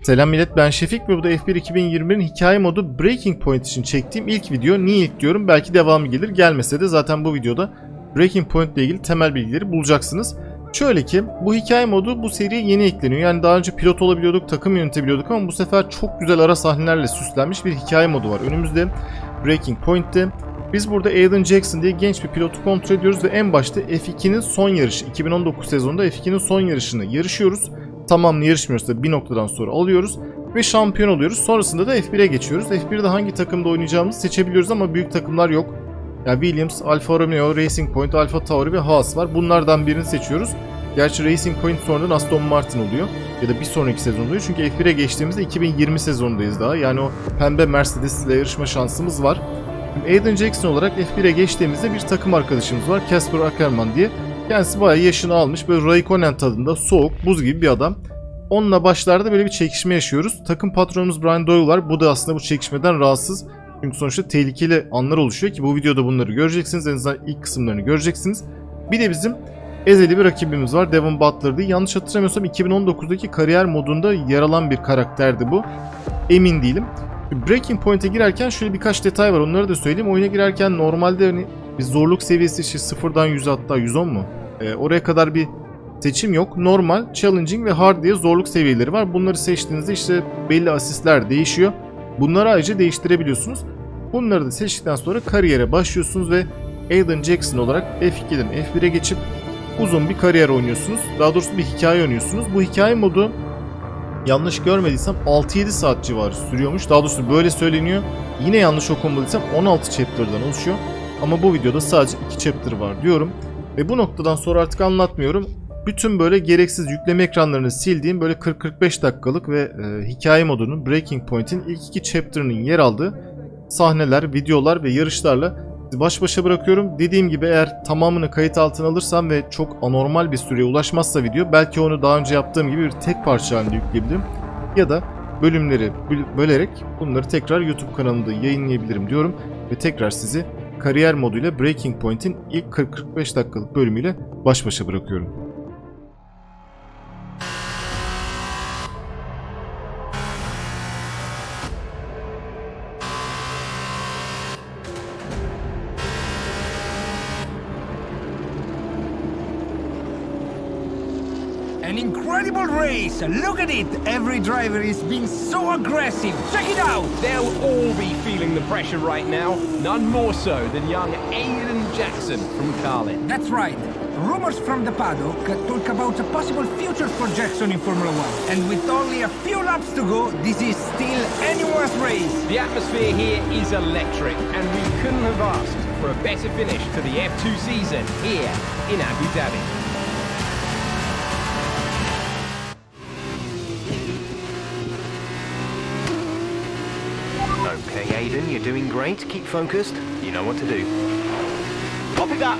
Selam millet, ben Şefik ve bu da F1 2021'in hikaye modu Braking Point için çektiğim ilk video. Niye ilk diyorum? Belki devamı gelir. Gelmese de zaten bu videoda Braking Point ile ilgili temel bilgileri bulacaksınız. Şöyle ki bu hikaye modu bu seriye yeni ekleniyor. Yani daha önce pilot olabiliyorduk, takım yönetebiliyorduk ama bu sefer çok güzel ara sahnelerle süslenmiş bir hikaye modu var önümüzde Braking Point'te. Biz burada Aiden Jackson diye genç bir pilotu kontrol ediyoruz ve en başta F2'nin son yarışı, 2019 sezonunda F2'nin son yarışını yarışıyoruz. Tamamını yarışmıyorsa bir noktadan sonra alıyoruz ve şampiyon oluyoruz. Sonrasında da F1'e geçiyoruz. F1'de hangi takımda oynayacağımızı seçebiliyoruz ama büyük takımlar yok. Yani Williams, Alfa Romeo, Racing Point, Alfa Tauri ve Haas var. Bunlardan birini seçiyoruz. Gerçi Racing Point sonradan Aston Martin oluyor. Ya da bir sonraki sezon oluyor. Çünkü F1'e geçtiğimizde 2020 sezonundayız daha. Yani o pembe Mercedes ile yarışma şansımız var. Aiden Jackson olarak F1'e geçtiğimizde bir takım arkadaşımız var. Casper Ackerman diye. Kendisi bayağı yaşını almış. Böyle Raikkonen tadında soğuk, buz gibi bir adam. Onunla başlarda böyle bir çekişme yaşıyoruz. Takım patronumuz Brian Doyle var. Bu da aslında bu çekişmeden rahatsız. Çünkü sonuçta tehlikeli anlar oluşuyor ki bu videoda bunları göreceksiniz. En azından ilk kısımlarını göreceksiniz. Bir de bizim ezeli bir rakibimiz var. Devon Butler diye. Yanlış hatırlamıyorsam 2019'daki kariyer modunda yer alan bir karakterdi bu. Emin değilim. Braking Point'e girerken şöyle birkaç detay var. Onları da söyleyeyim. Oyuna girerken normalde hani bir zorluk seviyesi işte 0'dan 100 hatta 110 mu? Oraya kadar bir seçim yok. Normal, challenging ve hard diye zorluk seviyeleri var. Bunları seçtiğinizde işte belli asistler değişiyor. Bunları ayrıca değiştirebiliyorsunuz. Bunları da seçtikten sonra kariyere başlıyorsunuz ve Aiden Jackson olarak F2'den F1'e geçip uzun bir kariyer oynuyorsunuz. Daha doğrusu bir hikaye oynuyorsunuz. Bu hikaye modu yanlış görmediysem 6-7 saat civarı sürüyormuş. Daha doğrusu böyle söyleniyor. Yine yanlış okumadıysam 16 chapter'dan oluşuyor. Ama bu videoda sadece 2 chapter var diyorum. Ve bu noktadan sonra artık anlatmıyorum. Bütün böyle gereksiz yükleme ekranlarını sildiğim böyle 40-45 dakikalık ve hikaye modunun Braking Point'in ilk 2 chapter'ının yer aldığı sahneler, videolar ve yarışlarla baş başa bırakıyorum. Dediğim gibi eğer tamamını kayıt altına alırsam ve çok anormal bir süreye ulaşmazsa video, belki onu daha önce yaptığım gibi bir tek parça halinde yükleyebilirim. Ya da bölümleri bölerek bunları tekrar YouTube kanalımda yayınlayabilirim diyorum. Ve tekrar sizi kariyer moduyla Braking Point'in ilk 40-45 dakikalık bölümüyle baş başa bırakıyorum. An incredible race! Look at it! Every driver is being so aggressive! Check it out! They'll all be feeling the pressure right now. None more so than young Aiden Jackson from Carlin. That's right. Rumors from the paddock talk about a possible future for Jackson in Formula 1. And with only a few laps to go, this is still anyone's race. The atmosphere here is electric, and we couldn't have asked for a better finish to the F2 season here in Abu Dhabi. Okay, Aiden, you're doing great. Keep focused. You know what to do. Copy that.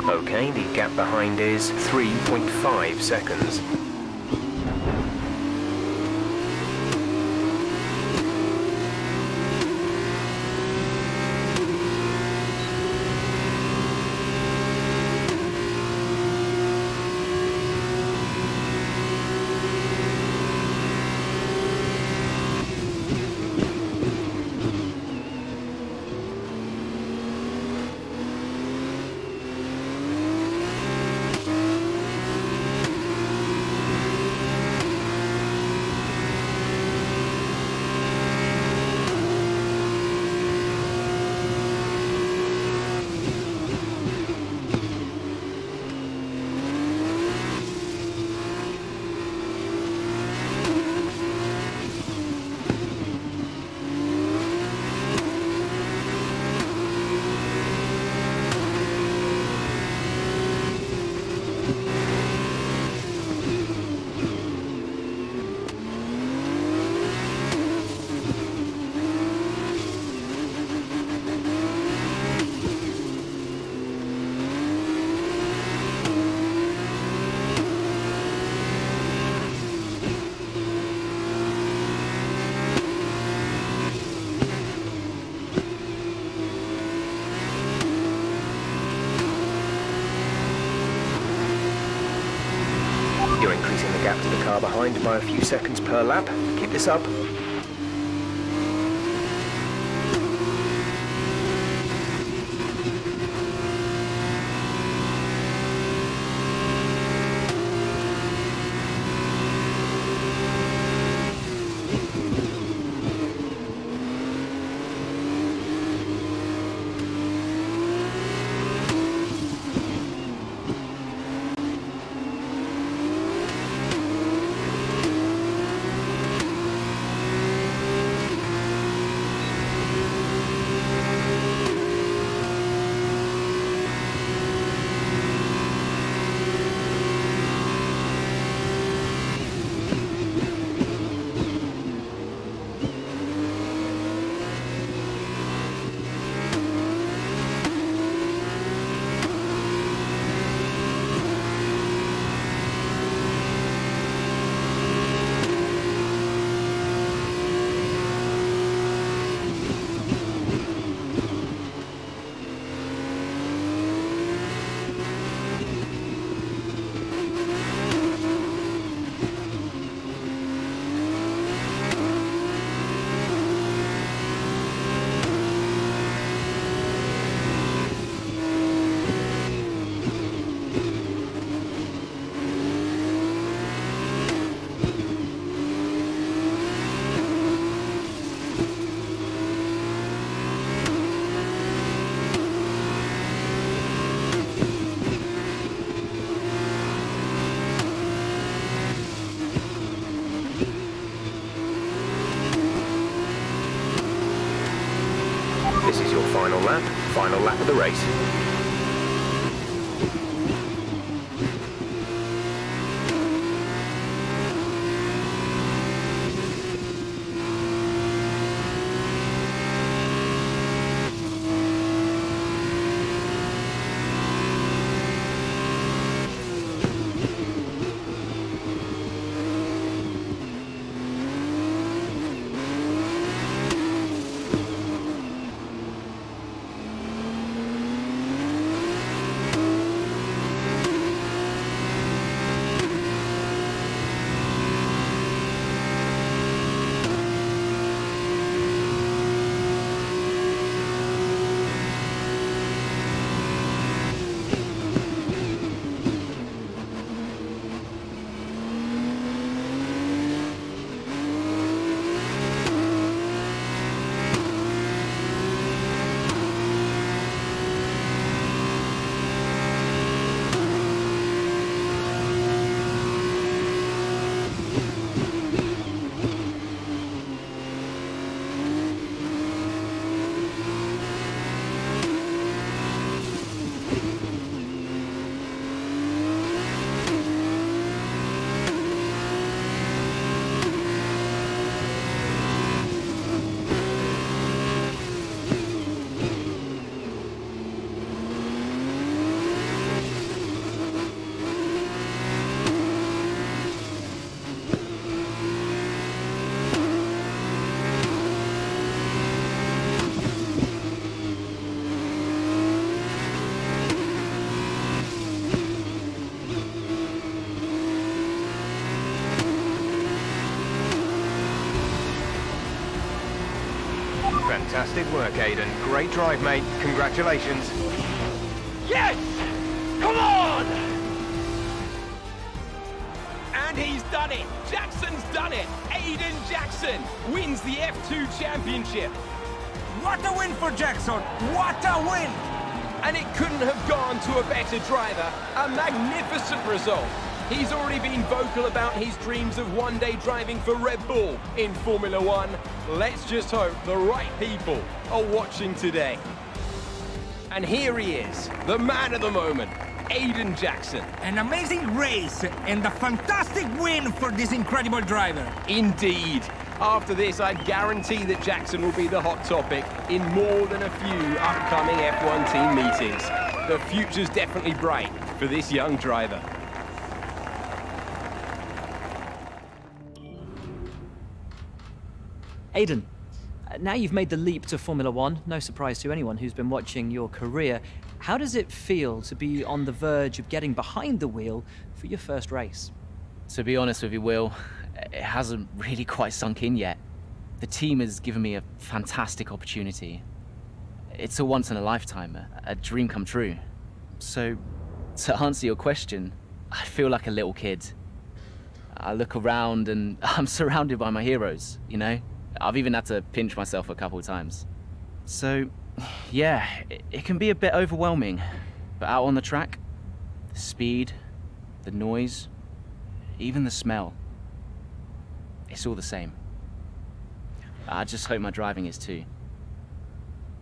Okay, the gap behind is 3.5 seconds. car behind by a few seconds per lap. Keep this up. This is your final lap of the race. Fantastic work, Aiden. Great drive, mate. Congratulations. Yes! Come on! And he's done it! Jackson's done it! Aiden Jackson wins the F2 championship! What a win for Jackson! What a win! And it couldn't have gone to a better driver. A magnificent result. He's already been vocal about his dreams of one day driving for Red Bull in Formula One. Let's just hope the right people are watching today. And here he is, the man of the moment, Aiden Jackson. An amazing race and a fantastic win for this incredible driver. Indeed. After this, I guarantee that Jackson will be the hot topic in more than a few upcoming F1 team meetings. The future's definitely bright for this young driver. Aiden, now you've made the leap to Formula One, no surprise to anyone who's been watching your career. How does it feel to be on the verge of getting behind the wheel for your first race? To be honest with you, Will, it hasn't really quite sunk in yet. The team has given me a fantastic opportunity. It's a once in a lifetime, a dream come true. So, to answer your question, I feel like a little kid. I look around and I'm surrounded by my heroes, you know? I've even had to pinch myself a couple of times. So, yeah, it can be a bit overwhelming. But out on the track, the speed, the noise, even the smell, it's all the same. I just hope my driving is too.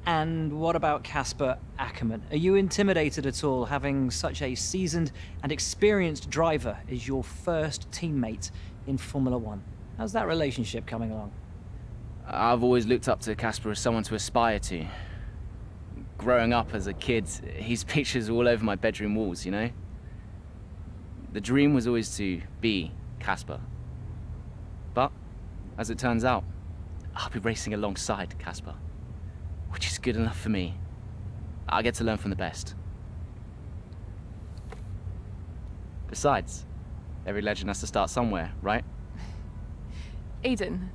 And what about Casper Ackerman? Are you intimidated at all having such a seasoned and experienced driver as your first teammate in Formula One? How's that relationship coming along? I've always looked up to Casper as someone to aspire to. Growing up as a kid, his pictures were all over my bedroom walls, you know? The dream was always to be Casper. But, as it turns out, I'll be racing alongside Casper, which is good enough for me. I get to learn from the best. Besides, every legend has to start somewhere, right? Aiden,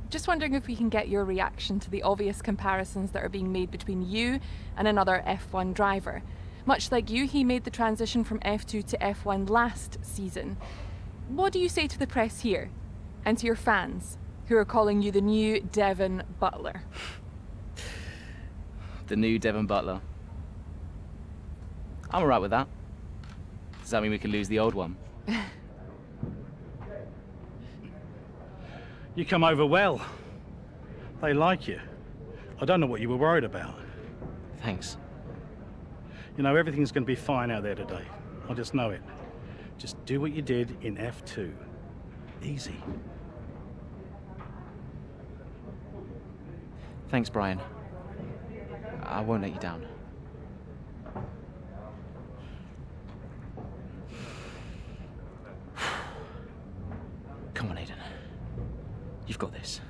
just wondering if we can get your reaction to the obvious comparisons that are being made between you and another F1 driver. Much like you, he made the transition from F2 to F1 last season. What do you say to the press here, and to your fans, who are calling you the new Devon Butler? The new Devon Butler. I'm alright with that. Does that mean we can lose the old one? You come over well. They like you. I don't know what you were worried about. Thanks. You know, everything's going to be fine out there today. I just know it. Just do what you did in F2. Easy. Thanks, Brian. I won't let you down. Come on, Aiden. You've got this.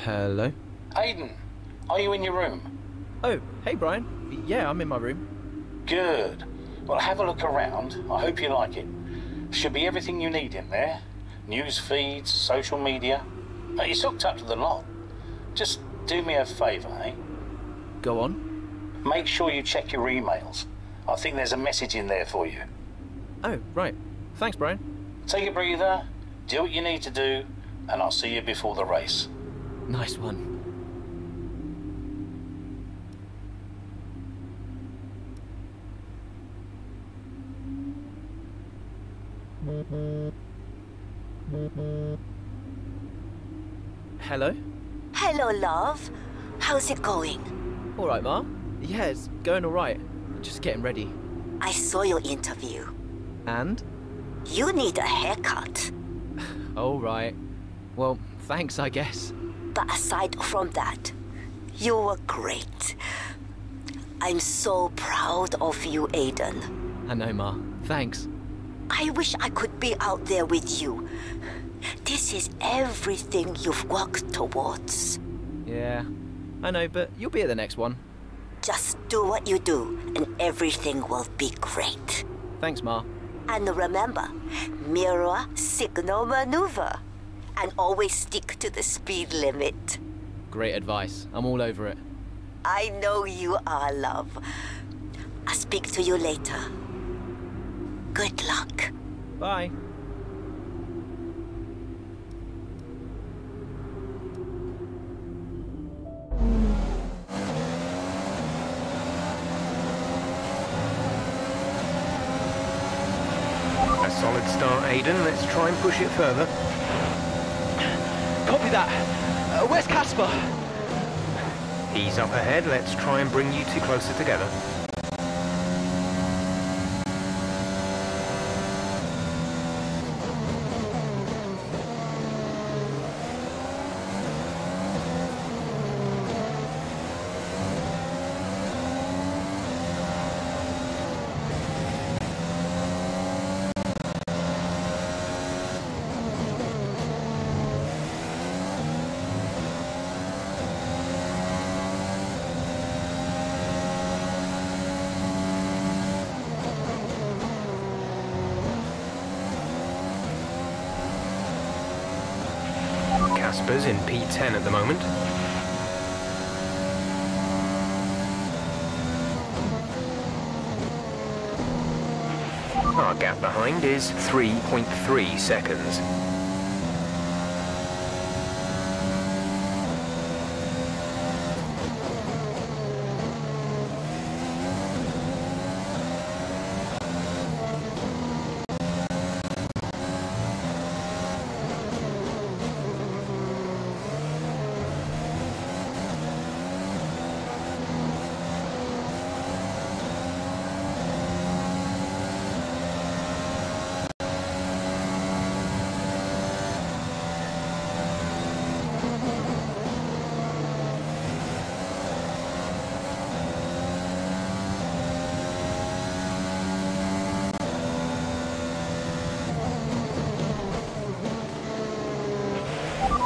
Hello? Aiden, are you in your room? Oh, hey Brian. Yeah, I'm in my room. Good. Well, have a look around. I hope you like it. Should be everything you need in there. News feeds, social media. It's hooked up to the lot. Just do me a favour, eh? Go on. Make sure you check your emails. I think there's a message in there for you. Oh, right. Thanks, Brian. Take a breather, do what you need to do, and I'll see you before the race. Nice one. Hello? Hello, love. How's it going? All right, Ma. Yeah, it's going all right. Just getting ready. I saw your interview. And? You need a haircut. All right. Well, thanks, I guess. But aside from that, you were great. I'm so proud of you, Aiden. I know, Ma. Thanks. I wish I could be out there with you. This is everything you've worked towards. Yeah, I know, but you'll be at the next one. Just do what you do, and everything will be great. Thanks, Ma. And remember, mirror signal maneuver. And always stick to the speed limit. Great advice. I'm all over it. I know you are, love. I'll speak to you later. Good luck. Bye. A solid start, Aiden. Let's try and push it further. Copy that. Where's Casper? He's up ahead. Let's try and bring you two closer together. Casper's in P10 at the moment. Our gap behind is 3.3 seconds.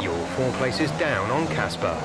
You're 4 places down on Casper.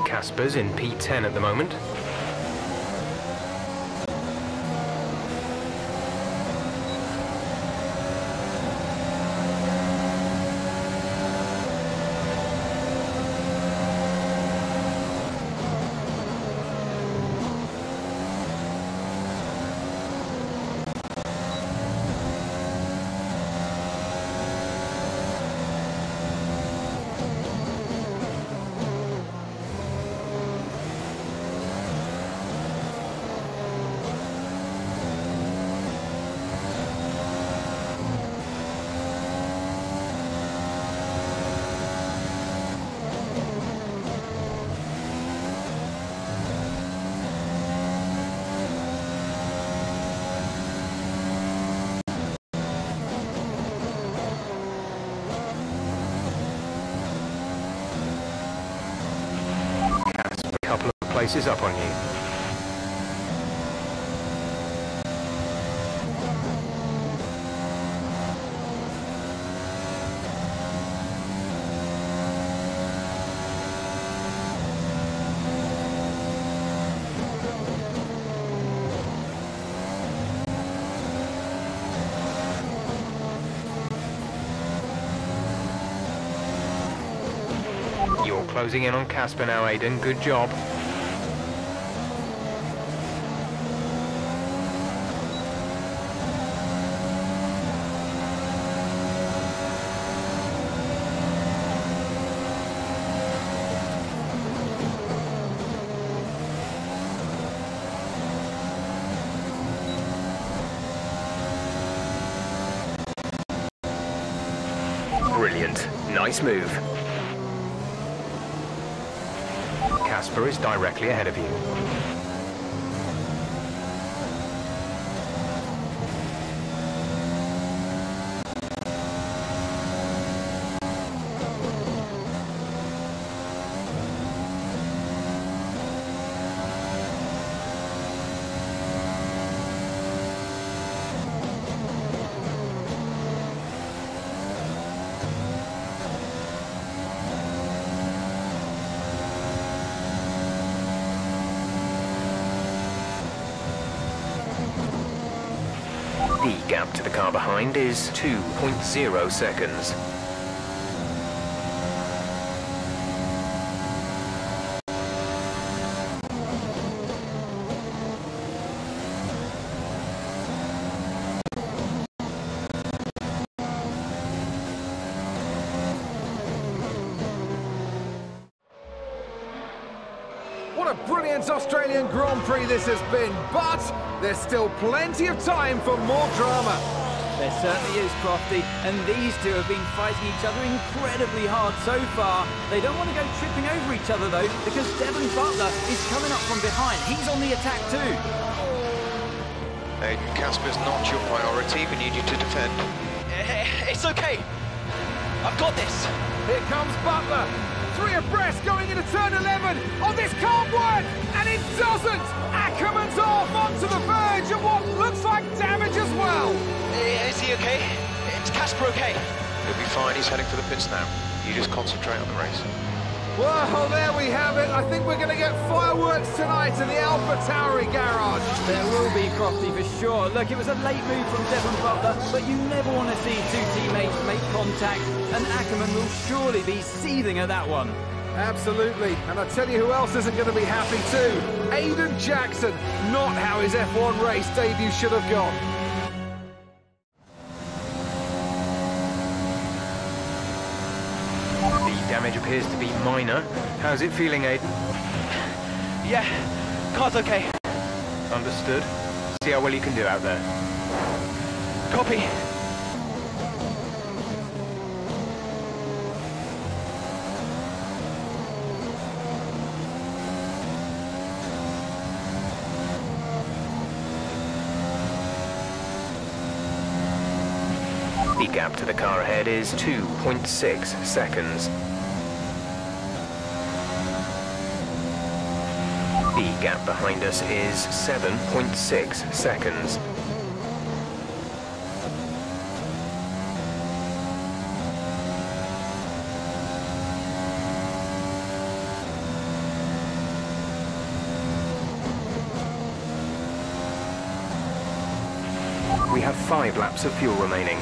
Casper's in P10 at the moment. Couple of places up on you. You're closing in on Casper now, Aiden. Good job. Brilliant. Nice move. Casper is directly ahead of you. The gap to the car behind is 2.0 seconds. What a brilliant Australian Grand Prix this has been, but there's still plenty of time for more drama. There certainly is, Crofty, and these two have been fighting each other incredibly hard so far. They don't want to go tripping over each other, though, because Devon Butler is coming up from behind. He's on the attack, too. Aiden, Casper's not your priority. We need you to defend. It's okay. I've got this. Here comes Butler. 3 abreast going into turn 11. Oh, this can't work! And it doesn't! Ackerman's off onto the verge of what looks like damage as well. Is he okay? Is Casper okay? He'll be fine. He's heading for the pits now. You just concentrate on the race. Well, there we have it. I think we're going to get fireworks tonight in the AlphaTauri garage. There will be, Crofty, for sure. Look, it was a late move from Devon Butler, but you never want to see two teammates make contact, and Ackerman will surely be seething at that one. Absolutely, and I tell you who else isn't going to be happy too. Aiden Jackson. Not how his F1 race debut should have gone. The damage appears to be minor. How's it feeling, Aiden? Yeah, car's okay. Understood. See how well you can do out there. Copy. The gap to the car ahead is 2.6 seconds. The gap behind us is 7.6 seconds. We have 5 laps of fuel remaining.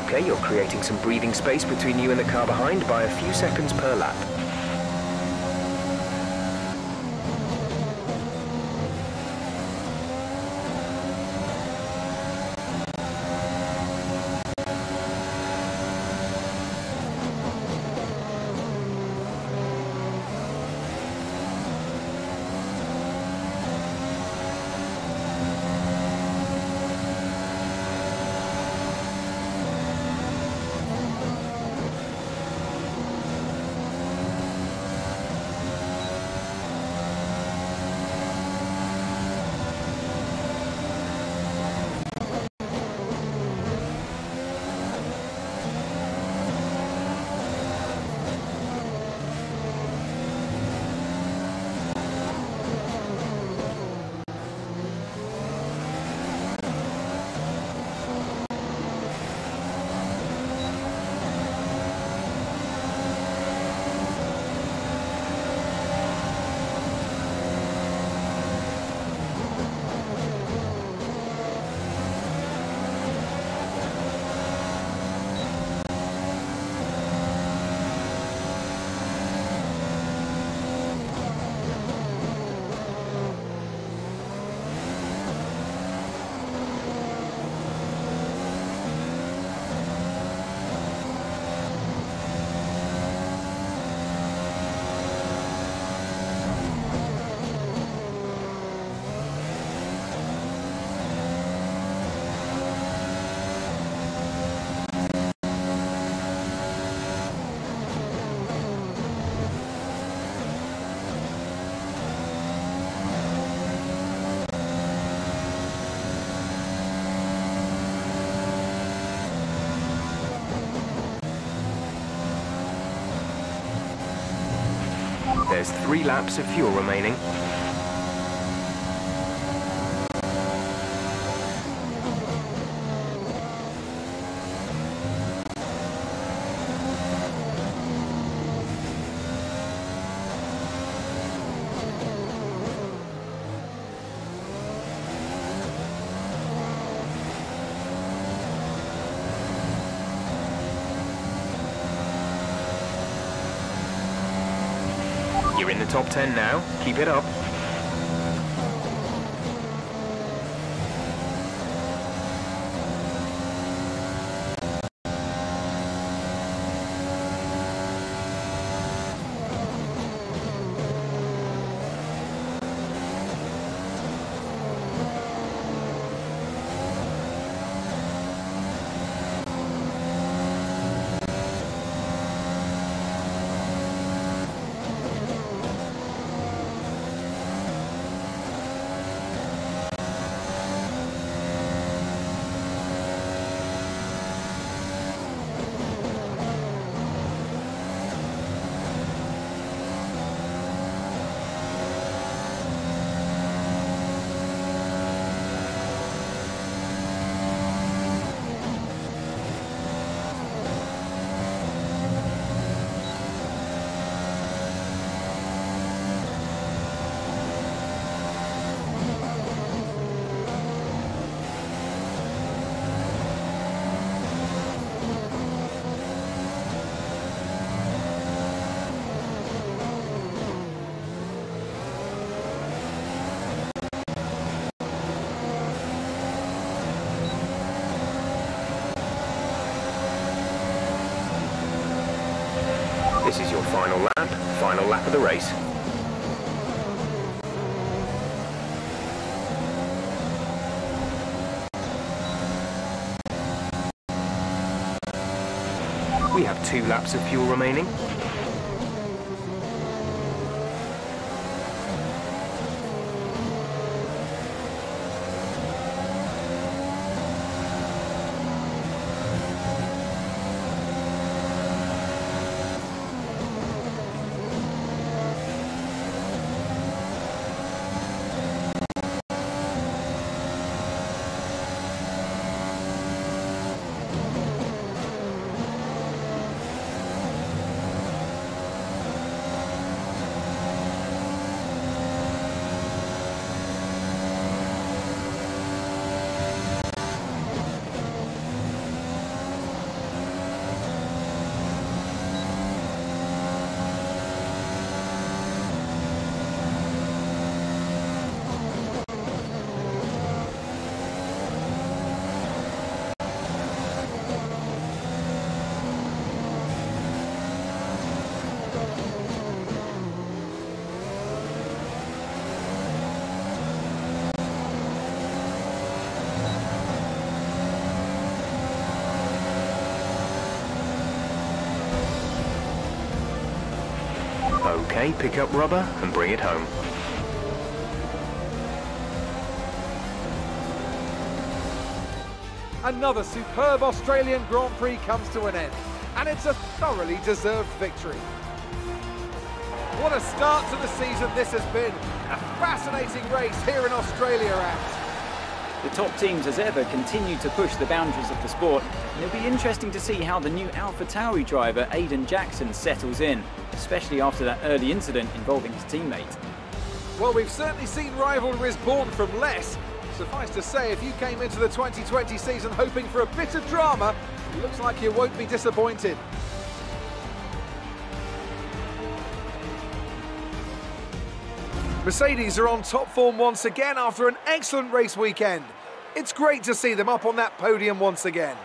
Okay, you're creating some breathing space between you and the car behind by a few seconds per lap. There's 3 laps of fuel remaining. You're in the top 10 now. Keep it up. This is your final lap of the race. We have 2 laps of fuel remaining. Okay, pick up rubber and bring it home. Another superb Australian Grand Prix comes to an end, and it's a thoroughly deserved victory. What a start to the season this has been. A fascinating race here in Australia, and the top teams, as ever, continue to push the boundaries of the sport, and it'll be interesting to see how the new AlphaTauri driver Aiden Jackson settles in, especially after that early incident involving his teammate. Well, we've certainly seen rivalries born from less. Suffice to say, if you came into the 2020 season hoping for a bit of drama, it looks like you won't be disappointed. Mercedes are on top form once again after an excellent race weekend. It's great to see them up on that podium once again.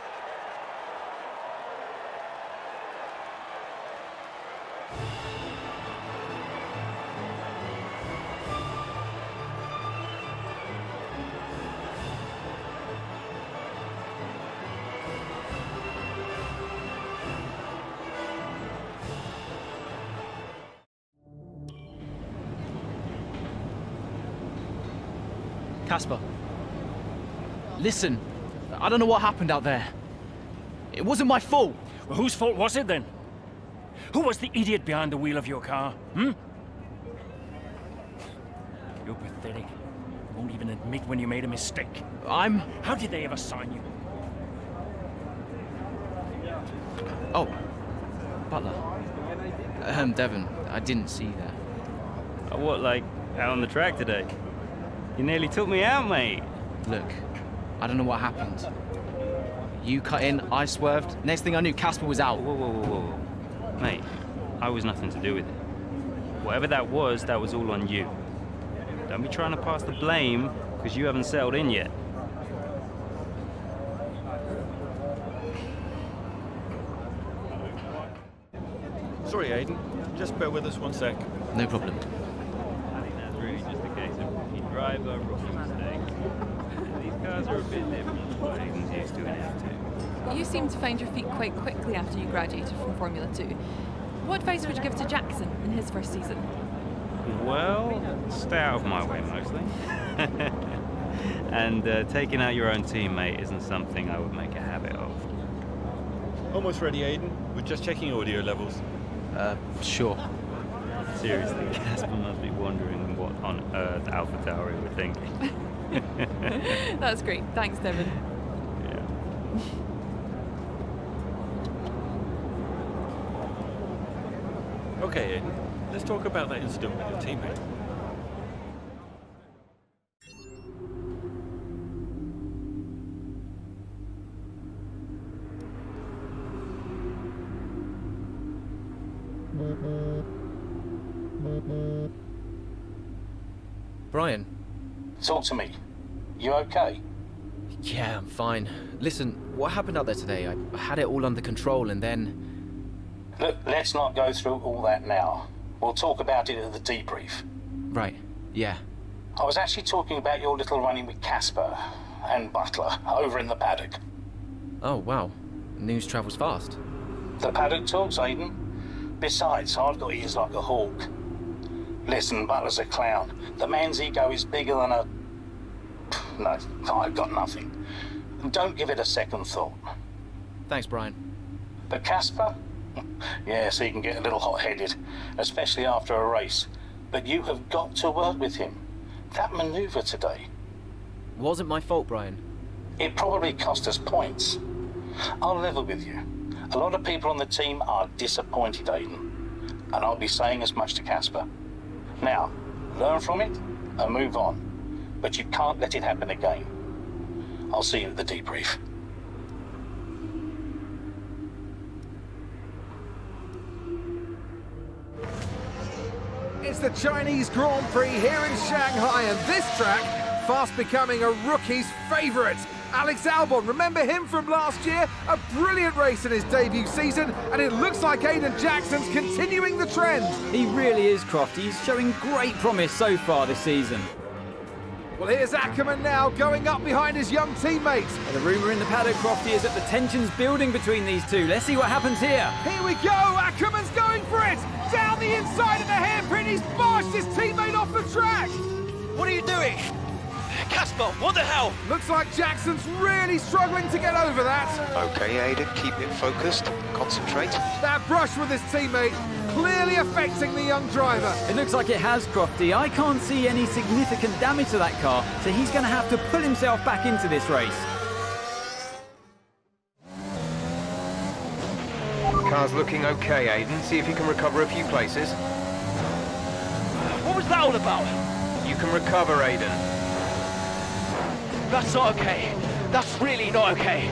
Casper, listen, I don't know what happened out there. It wasn't my fault. Well, whose fault was it then? Who was the idiot behind the wheel of your car, You're pathetic. You won't even admit when you made a mistake. How did they ever sign you? Oh, Butler. Devon, I didn't see that. What, like, out on the track today? You nearly took me out, mate. Look, I don't know what happened. You cut in, I swerved. Next thing I knew, Casper was out. Whoa. Mate, I was nothing to do with it. Whatever that was all on you. Don't be trying to pass the blame, because you haven't settled in yet. Sorry, Aiden. Just bear with us one sec. No problem. I think that's really just a case of rookie driver, rookie mistakes. These cars are a bit different from what Aiden's used to in F2. You seem to find your feet quite quickly after you graduated from Formula 2. What advice would you give to Jackson in his first season? Well, stay out of my way mostly. And taking out your own teammate isn't something I would make a habit of. Almost ready, Aiden. We're just checking audio levels. Sure. Seriously, Casper must be wondering what on earth AlphaTauri were thinking. That's great. Thanks, Devon. Yeah. Okay, Aiden. Let's talk about that incident with your teammate. Brian. Talk to me. You okay? Yeah, I'm fine. Listen, what happened out there today? I had it all under control and then... Look, let's not go through all that now. We'll talk about it at the debrief. Right, yeah. I was actually talking about your little run-in with Casper and Butler over in the paddock. Oh, wow. News travels fast. The paddock talks, Aiden. Besides, I've got ears like a hawk. Listen, Butler's a clown. The man's ego is bigger than a... No, I've got nothing. Don't give it a second thought. Thanks, Brian. But Casper? Yes, he can get a little hot-headed, especially after a race. But you have got to work with him. That manoeuvre today... Wasn't my fault, Brian. It probably cost us points. I'll level with you. A lot of people on the team are disappointed, Aiden. And I'll be saying as much to Casper. Now, learn from it and move on. But you can't let it happen again. I'll see you at the debrief. It's the Chinese Grand Prix here in Shanghai, and this track fast becoming a rookie's favourite. Alex Albon, remember him from last year? A brilliant race in his debut season, and it looks like Aiden Jackson's continuing the trend. He really is, Croft. He's showing great promise so far this season. Well, here's Ackerman now, going up behind his young teammates. And the rumour in the paddock, Crofty, is that the tension's building between these two. Let's see what happens here. Here we go, Ackerman's going for it! Down the inside of the hairpin, he's barged his teammate off the track! What are you doing? Casper, what the hell? Looks like Jackson's really struggling to get over that. Okay, Aiden, keep it focused. Concentrate. That brush with his teammate clearly affecting the young driver. It looks like it has, Crofty. I can't see any significant damage to that car, so he's going to have to pull himself back into this race. Car's looking okay, Aiden. See if you can recover a few places. What was that all about? You can recover, Aiden. That's not okay. That's really not okay.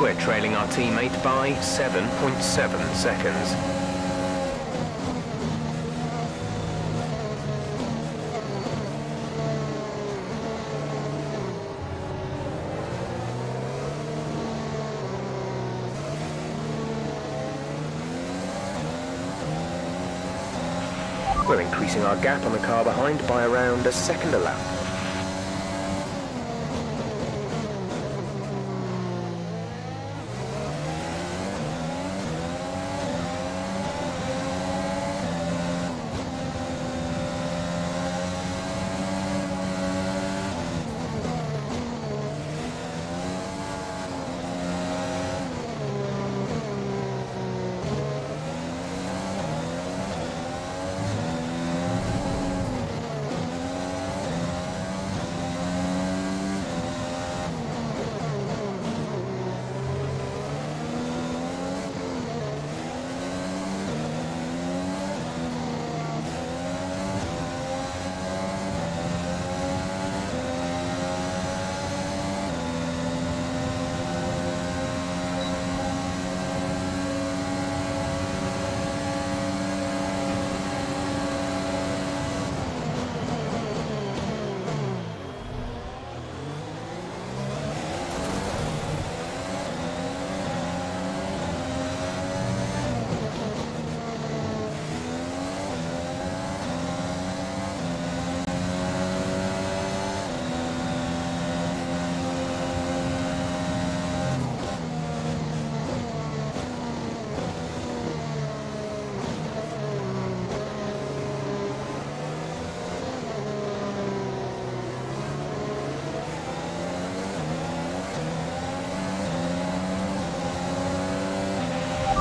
We're trailing our teammate by 7.7 seconds. We're increasing our gap on the car behind by around a second a lap.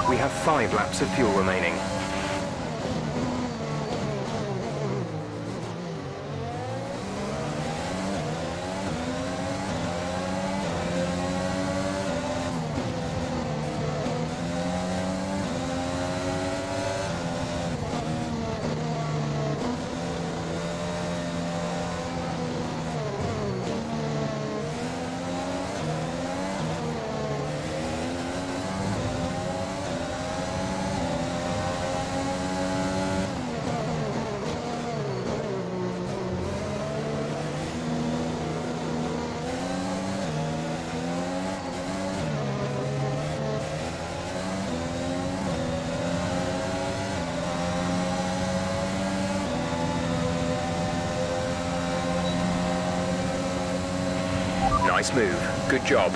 We have 5 laps of fuel remaining. Nice move. Good job.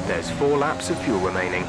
There's 4 laps of fuel remaining.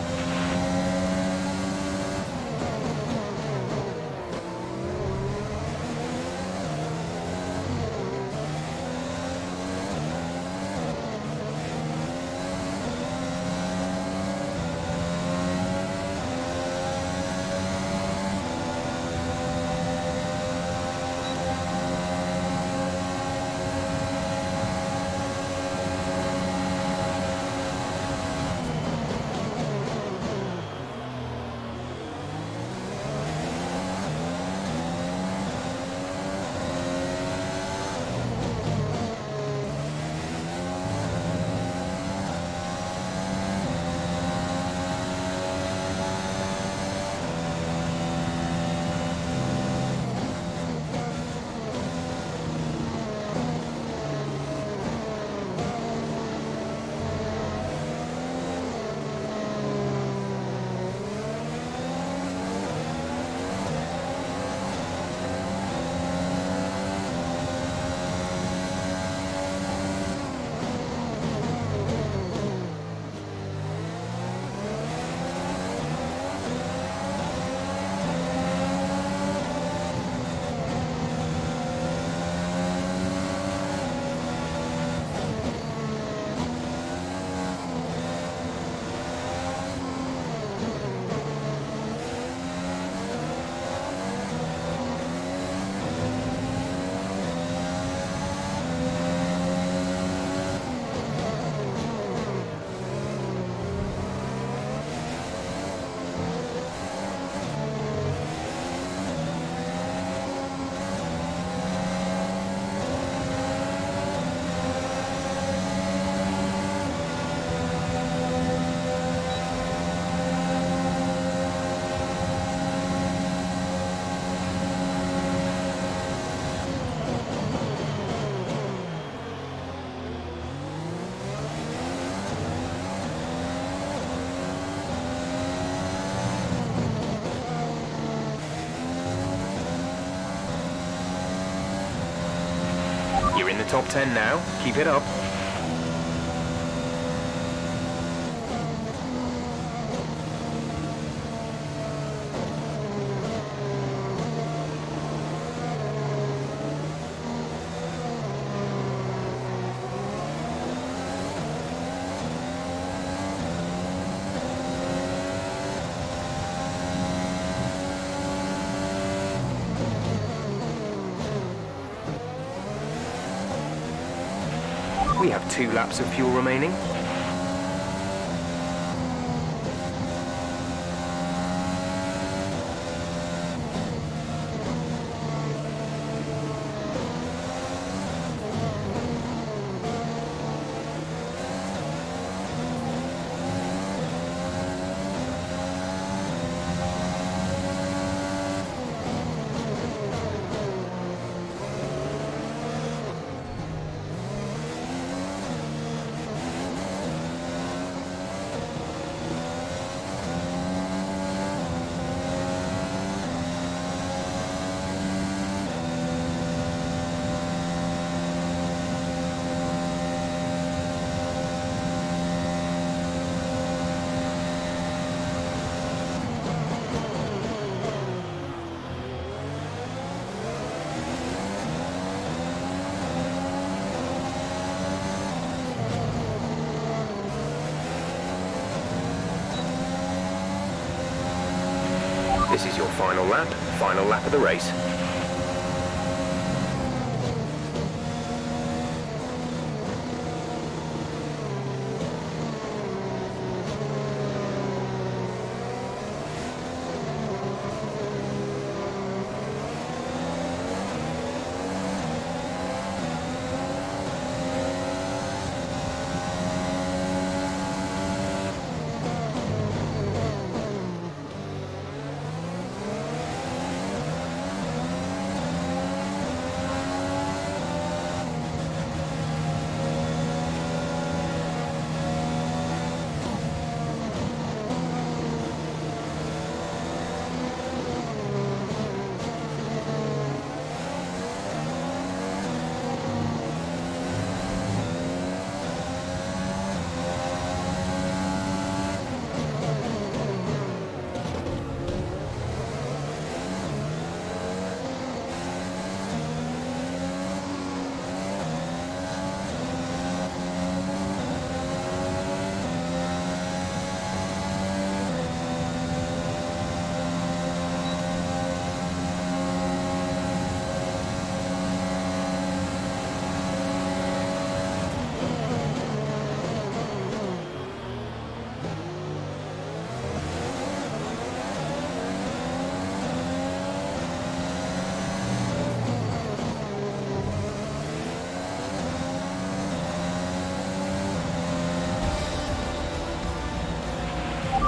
Top 10 now. Keep it up. We have 2 laps of fuel remaining. This is your final lap of the race.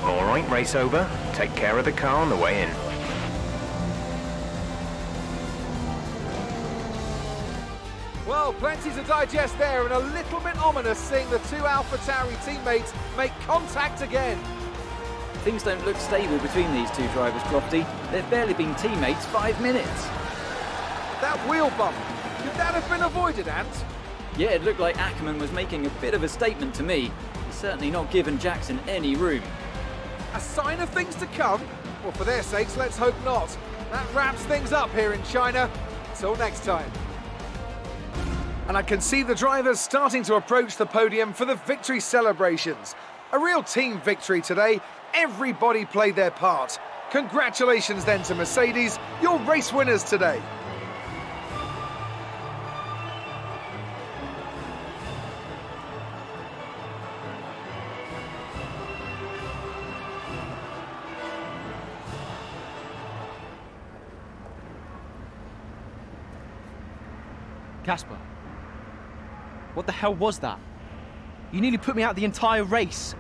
Alright, race over. Take care of the car on the way in. Well, plenty to digest there, and a little bit ominous seeing the 2 AlphaTauri teammates make contact again. Things don't look stable between these 2 drivers, Crofty. They've barely been teammates 5 minutes. That wheel bump, could that have been avoided, Ant? Yeah, it looked like Ackerman was making a bit of a statement to me. He's certainly not given Jackson any room. A sign of things to come? Well, for their sakes, let's hope not. That wraps things up here in China. Till next time. And I can see the drivers starting to approach the podium for the victory celebrations. A real team victory today. Everybody played their part. Congratulations then to Mercedes, your race winners today. Casper, what the hell was that? You nearly put me out the entire race.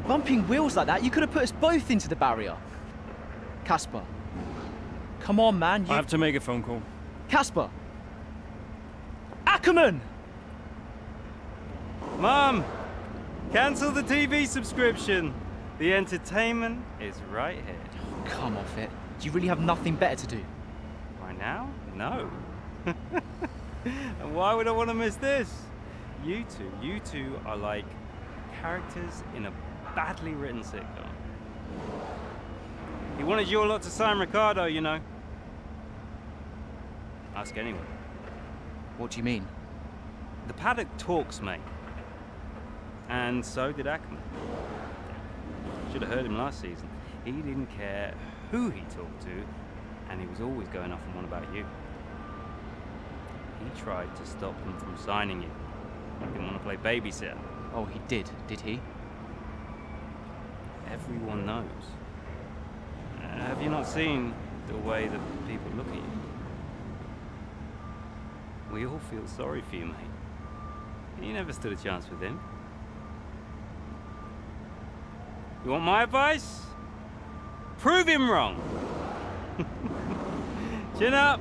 Bumping wheels like that, you could have put us both into the barrier. Casper, come on, man. I have to make a phone call. Casper! Ackerman! Mom! Cancel the TV subscription. The entertainment is right here. Oh, come off it. Do you really have nothing better to do? Right now? No. And why would I want to miss this? You two are like characters in a badly written sitcom. He wanted your lot to sign Ricardo, you know. Ask anyone. What do you mean? The paddock talks, mate. And so did Ackerman. Should have heard him last season. He didn't care who he talked to, and he was always going off on one about you. He tried to stop him from signing you. He didn't want to play babysitter. Oh, he did he? Everyone knows. Have you not seen the way that people look at you? We all feel sorry for you, mate. You never stood a chance with him. You want my advice? Prove him wrong. Chin up.